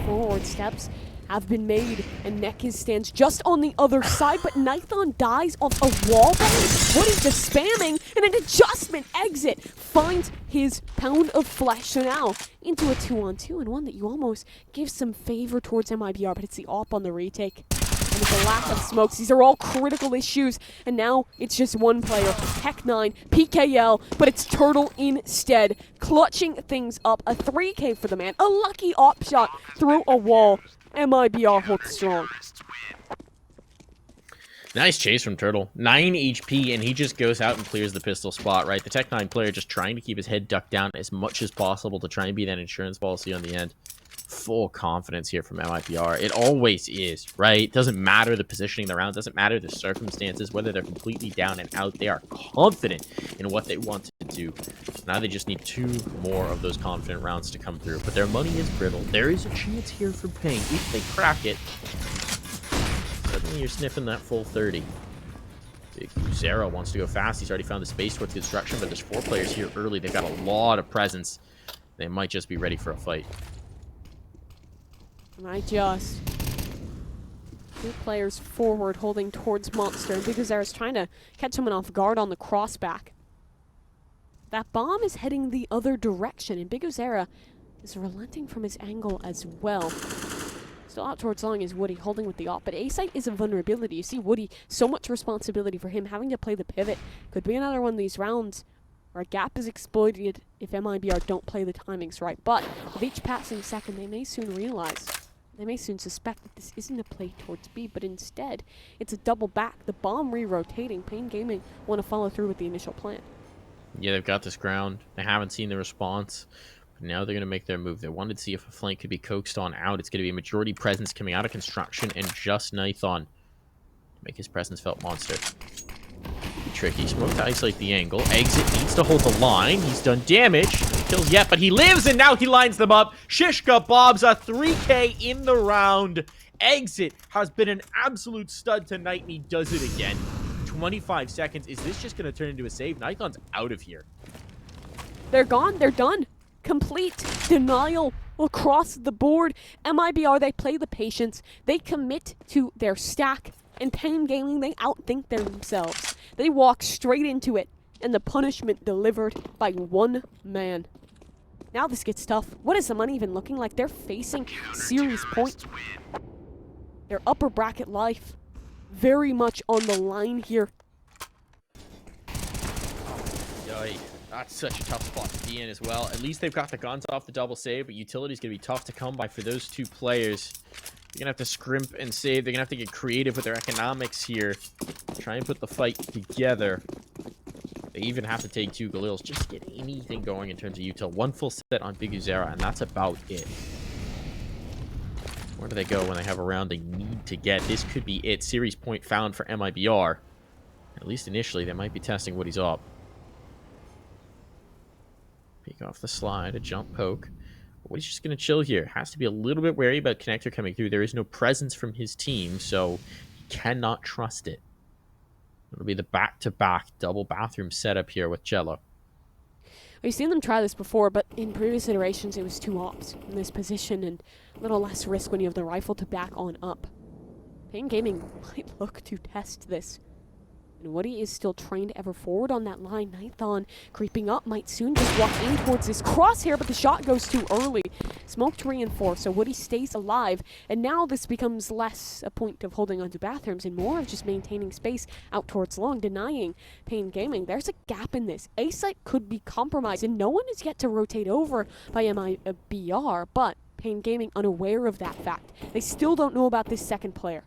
forward steps have been made, and NEKiZ stands just on the other side, but Nithon dies off a wallbang. What is the spamming? And an adjustment. Exit finds his pound of flesh. So now into a 2-on-2, and one that you almost give some favor towards MIBR, but it's the AWP on the retake. And with the lack of smokes, these are all critical issues, and now it's just one player, Tech9, PKL, but it's Turtle instead, clutching things up. A 3K for the man, a lucky AWP shot through a wall. MIBR holds strong. Nice chase from Turtle. 9 HP, and he just goes out and clears the pistol spot, right? The Tech9 player just trying to keep his head ducked down as much as possible to try and be that insurance policy on the end. Full confidence here from MIBR. It always is, right? It doesn't matter the positioning of the round. Doesn't matter the circumstances, whether they're completely down and out. They are confident in what they want to do. Now they just need 2 more of those confident rounds to come through. But their money is brittle. There is a chance here for paiN. If they crack it, suddenly you're sniffing that full 30. BIGoZera wants to go fast. He's already found the space towards construction, but there's 4 players here early. They've got a lot of presence. They might just be ready for a fight. Might just. 2 players forward holding towards Monster, and BIGoZera's trying to catch someone off guard on the crossback. That bomb is heading the other direction, and BIGoZera is relenting from his angle as well. Still out towards long is Woody, holding with the AWP, but A-site is a vulnerability. You see Woody, so much responsibility for him, having to play the pivot. Could be another one of these rounds where a gap is exploited if MIBR don't play the timings right. But with each passing second, they may soon realize, they may soon suspect that this isn't a play towards B, but instead, it's a double back. The bomb re-rotating. paiN Gaming want to follow through with the initial plan. Yeah, they've got this ground. They haven't seen the response. But now they're going to make their move. They wanted to see if a flank could be coaxed on out. It's going to be a majority presence coming out of construction, and just Nithon to make his presence felt. Monster. Tricky. Smoke to isolate the angle. Exit needs to hold the line. He's done damage. No kills yet, but he lives, and now he lines them up. Shishka Bob's a 3K in the round. Exit has been an absolute stud tonight, and he does it again. 25 seconds. Is this just going to turn into a save? Nithon's out of here. They're gone. They're done. Complete denial across the board. MIBR, they play the patience. They commit to their stack. And paiN Gaming, they outthink themselves. They walk straight into it. And the punishment delivered by one man. Now this gets tough. What is the money even looking like? They're facing series point. Their upper bracket life very much on the line here. Yikes. That's such a tough spot to be in as well. At least they've got the guns off the double save, but utility's going to be tough to come by for those 2 players. They're going to have to scrimp and save. They're going to have to get creative with their economics here. Try and put the fight together. They even have to take 2 Galils just to get anything going in terms of util. 1 full set on BIGoZera, and that's about it. Where do they go when they have a round they need to get? This could be it. Series point found for MIBR. At least initially, they might be testing what he's up. Peek off the slide, a jump poke. Woody's just going to chill here. Has to be a little bit wary about connector coming through. There is no presence from his team, so he cannot trust it. It'll be the back-to-back double bathroom setup here with chelo. We've seen them try this before, but in previous iterations it was 2 ops in this position and a little less risk when you have the rifle to back on up. paiN Gaming might look to test this. And Woody is still trained ever forward on that line. Nithon creeping up, might soon just walk in towards this crosshair, but the shot goes too early. Smoke to reinforce, so Woody stays alive. And now this becomes less a point of holding onto bathrooms and more of just maintaining space out towards long, denying paiN Gaming. There's a gap in this. A-site could be compromised, and no one is yet to rotate over by MIBR, but paiN Gaming unaware of that fact. They still don't know about this second player.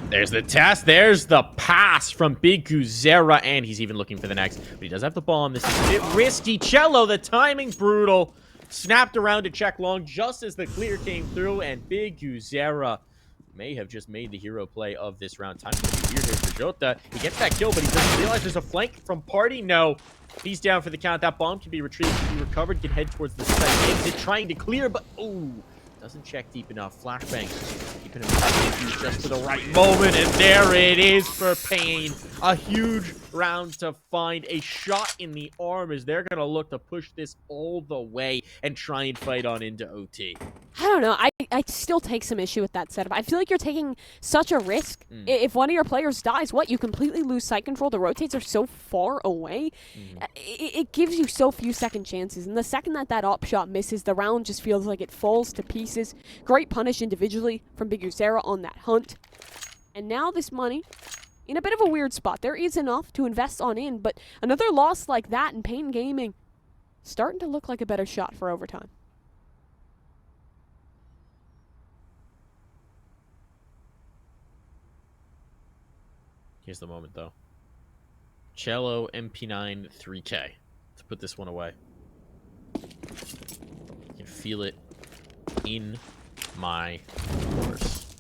There's the test. There's the pass from BIGoZera, and he's even looking for the next. But he does have the bomb. This is a bit risky. chelo, the timing's brutal. Snapped around to check long just as the clear came through, and BIGoZera may have just made the hero play of this round. Time to be weird here for JOTA. He gets that kill, but he doesn't realize there's a flank from Party. No. He's down for the count. That bomb can be retrieved, can be recovered, can head towards the site exit, trying to clear, but doesn't check deep enough. Flashbang, keeping him confused just for the right moment, and there it is for paiN. A huge round to find. A shot in the arm as they're gonna look to push this all the way and try and fight on into OT. I don't know. I still take some issue with that setup. I feel like you're taking such a risk. If one of your players dies, you completely lose site control. The rotates are so far away. It gives you so few second chances. And the second that op shot misses, the round just feels like it falls to pieces. Great punish individually from BigUzera on that hunt. And now this money in a bit of a weird spot. There is enough to invest on in, but another loss like that in paiN Gaming starting to look like a better shot for overtime. Here's the moment, though. Chelo, MP9, 3K. Let's put this one away. You can feel it in my course.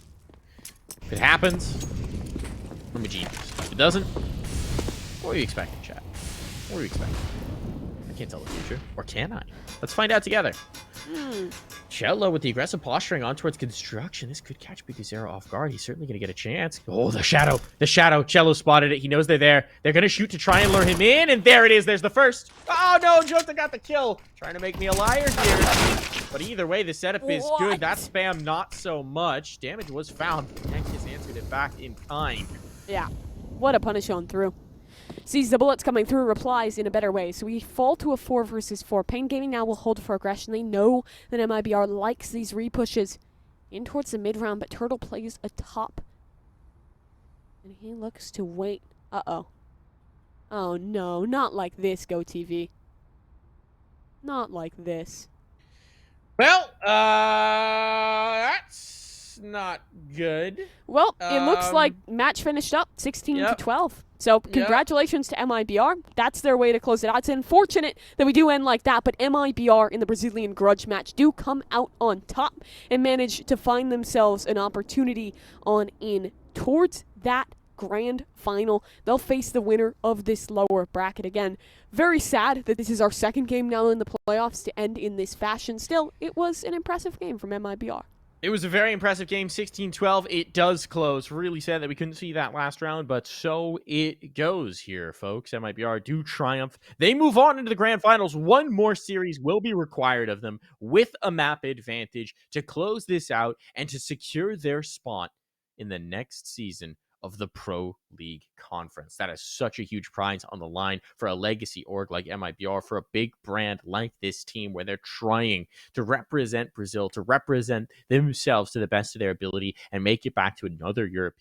If it happens, I'm a genius. If it doesn't, what are you expecting, chat? What are you expecting? I can't tell the future. Or can I? Let's find out together. Chelo with the aggressive posturing on towards construction. This could catch BigUzera off guard. He's certainly going to get a chance. Oh, the shadow. The shadow. Chelo spotted it. He knows they're there. They're going to shoot to try and lure him in. And there it is. There's the first. Oh, no. JOTA got the kill. Trying to make me a liar here. But either way, the setup is good. That spam, not so much. Damage was found. NEKiZ answered it back in kind. Yeah. What a punish on through. Sees the bullets coming through, replies in a better way. So we fall to a 4 versus 4. paiN Gaming now will hold for aggression. They know that MIBR likes these repushes in towards the mid-round, but Turtle plays atop. And he looks to wait. Uh-oh. Oh, no. Not like this, GoTV. Not like this. Well, that's not good. Well, it looks like match finished up 16 to 12. So congratulations to MIBR. That's their way to close it out. It's unfortunate that we do end like that, but MIBR in the Brazilian grudge match do come out on top and manage to find themselves an opportunity on in towards that grand final. They'll face the winner of this lower bracket again. Very sad that this is our second game now in the playoffs to end in this fashion. Still, it was an impressive game from MIBR. It was a very impressive game, 16-12. It does close. Really sad that we couldn't see that last round, but so it goes here, folks. MIBR do triumph. They move on into the grand finals. One more series will be required of them with a map advantage to close this out and to secure their spot in the next season of the Pro League Conference. That is such a huge prize on the line for a legacy org like MIBR, for a big brand like this team where they're trying to represent Brazil, to represent themselves to the best of their ability and make it back to another European